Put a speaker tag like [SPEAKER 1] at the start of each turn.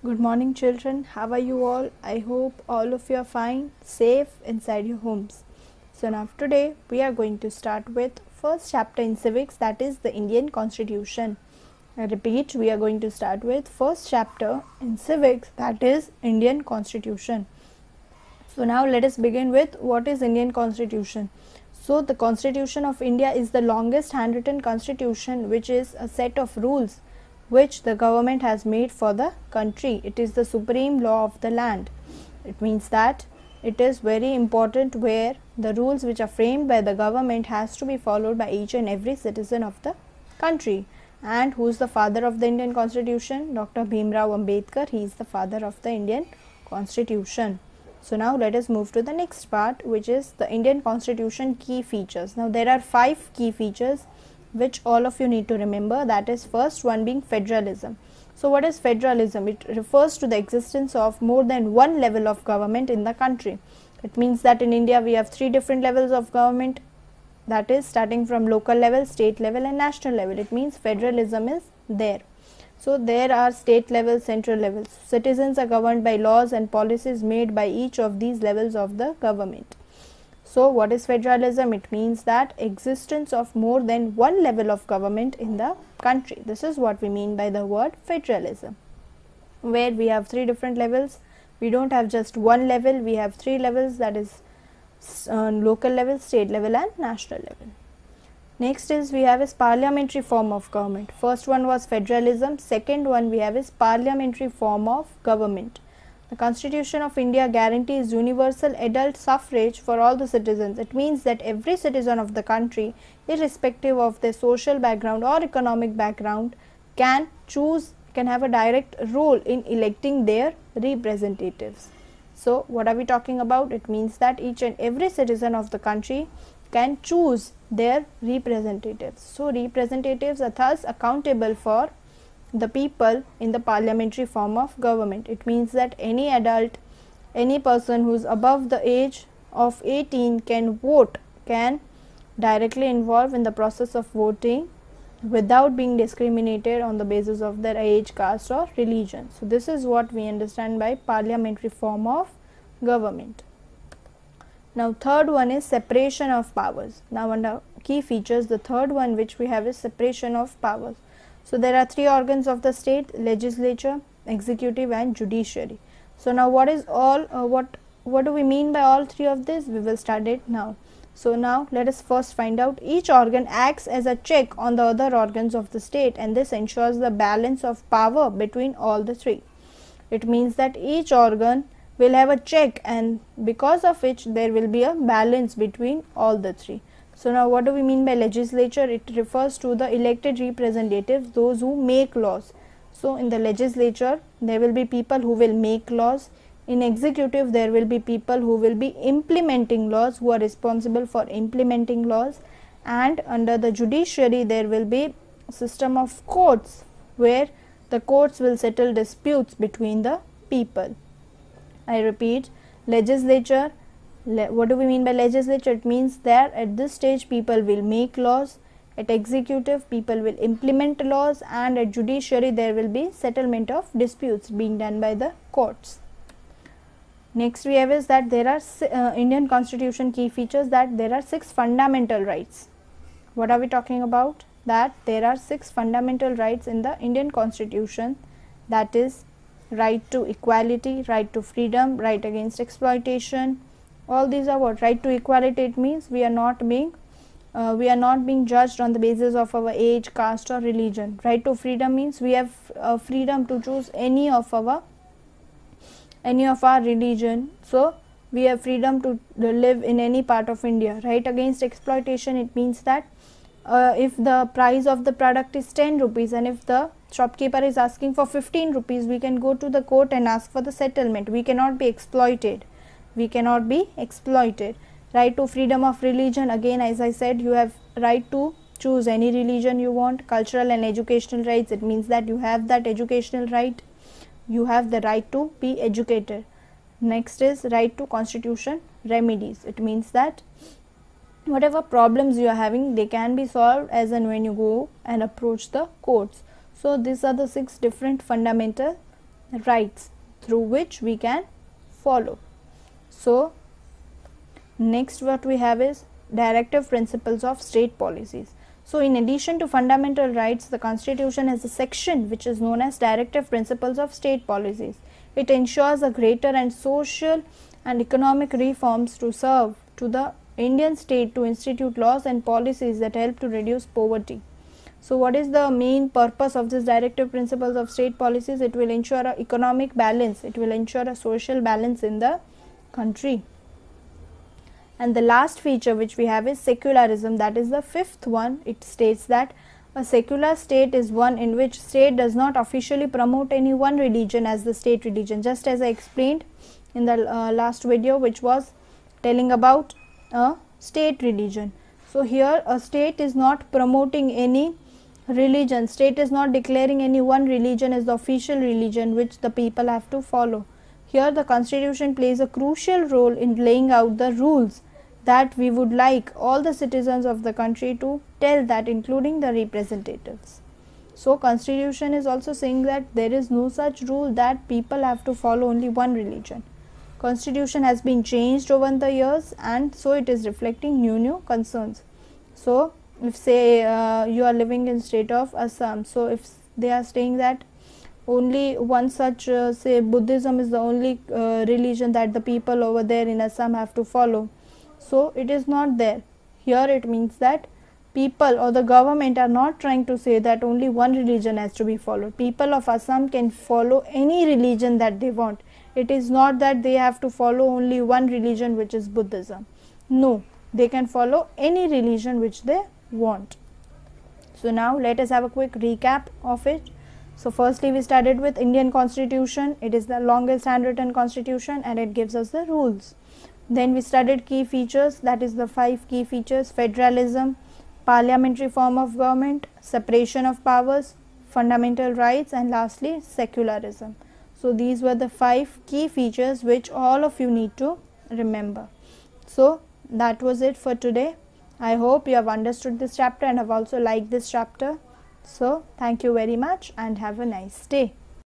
[SPEAKER 1] Good morning, children. How are you all? I hope all of you are fine, safe inside your homes. So now today we are going to start with first chapter in civics, that is the Indian Constitution. I repeat, we are going to start with first chapter in civics, that is Indian Constitution. So now let us begin with what is Indian Constitution. So the Constitution of India is the longest handwritten constitution, which is a set of rules which the government has made for the country. It is the supreme law of the land. It means that it is very important where the rules which are framed by the government has to be followed by each and every citizen of the country. And who is the father of the Indian Constitution? Dr. Bhimrao Ambedkar. He is the father of the Indian Constitution. So now let us move to the next part, which is the Indian Constitution key features. Now there are 5 key features which all of you need to remember. That is first one being federalism. So what is federalism? It refers to the existence of more than one level of government in the country. It means that in India we have 3 different levels of government, that is starting from local level, state level and national level. It means federalism is there. So there are state level, central levels. Citizens are governed by laws and policies made by each of these levels of the government. So what is federalism? It means that existence of more than one level of government in the country. This is what we mean by the word federalism, where we have 3 different levels. We don't have just one level, we have 3 levels, that is local level, state level and national level. Next is we have is parliamentary form of government. First one was federalism, second one we have is parliamentary form of government. The Constitution of India guarantees universal adult suffrage for all the citizens. It means that every citizen of the country, irrespective of their social background or economic background, can have a direct role in electing their representatives. So what are we talking about? It means that each and every citizen of the country can choose their representatives. So representatives are thus accountable for the people in the parliamentary form of government. It means that any adult, any person who is above the age of 18 can vote, can directly involve in the process of voting without being discriminated on the basis of their age, caste or religion. So this is what we understand by parliamentary form of government. Now third one is separation of powers. Now under key features, the third one which we have is separation of powers. So there are 3 organs of the state: legislature, executive and judiciary. So now what is all what do we mean by all 3 of this? We will start it now. So now let us first find out. Each organ acts as a check on the other organs of the state, and this ensures the balance of power between all the 3. It means that each organ will have a check, and because of which there will be a balance between all the 3. So now what do we mean by legislature? It refers to the elected representatives, those who make laws. So in the legislature there will be people who will make laws. In executive there will be people who will be implementing laws, who are responsible for implementing laws. And under the judiciary there will be a system of courts, where the courts will settle disputes between the people. I repeat, legislature. What do we mean by legislature? It means that at this stage people will make laws, at executive people will implement laws, and at judiciary there will be settlement of disputes being done by the courts. Next we have is that there are Indian Constitution key features, that there are 6 fundamental rights. What are we talking about? That there are 6 fundamental rights in the Indian Constitution, that is right to equality, right to freedom, right against exploitation. All these are what? Right to equality, it means we are not being judged on the basis of our age, caste or religion. Right to freedom means we have freedom to choose any of our religion. So we have freedom to live in any part of India. Right against exploitation, it means that if the price of the product is 10 rupees and if the shopkeeper is asking for 15 rupees, we can go to the court and ask for the settlement. We cannot be exploited. Right to freedom of religion, again as I said, you have right to choose any religion you want. Cultural and educational rights, it means that you have that educational right, you have the right to be educated. Next is right to constitution remedies. It means that whatever problems you are having, they can be solved as and when you go and approach the courts. So these are the 6 different fundamental rights through which we can follow. So next what we have is directive principles of state policies. So in addition to fundamental rights, the Constitution has a section which is known as directive principles of state policies. It ensures a greater and social and economic reforms to serve to the Indian state to institute laws and policies that help to reduce poverty. So what is the main purpose of this directive principles of state policies? It will ensure a economic balance, it will ensure a social balance in the country. And the last feature which we have is secularism, that is the fifth one. It states that a secular state is one in which state does not officially promote any one religion as the state religion, just as I explained in the last video, which was telling about a state religion. So here a state is not promoting any religion, state is not declaring any one religion as the official religion which the people have to follow. Here the Constitution plays a crucial role in laying out the rules that we would like all the citizens of the country to tell that, including the representatives. So Constitution is also saying that there is no such rule that people have to follow only one religion. Constitution has been changed over the years, and so it is reflecting new concerns. So if say you are living in state of Assam, so if they are saying that only one such say Buddhism is the only religion that the people over there in Assam have to follow, so it is not there. Here it means that people or the government are not trying to say that only one religion has to be followed. People of Assam can follow any religion that they want. It is not that they have to follow only one religion, which is Buddhism. No, they can follow any religion which they want. So now let us have a quick recap of it. So firstly we started with Indian Constitution. It is the longest handwritten constitution and it gives us the rules. Then we studied key features, that is the 5 key features: federalism, parliamentary form of government, separation of powers, fundamental rights, and lastly secularism. So these were the 5 key features which all of you need to remember. So that was it for today. I hope you have understood this chapter and have also liked this chapter. So thank you very much and have a nice day.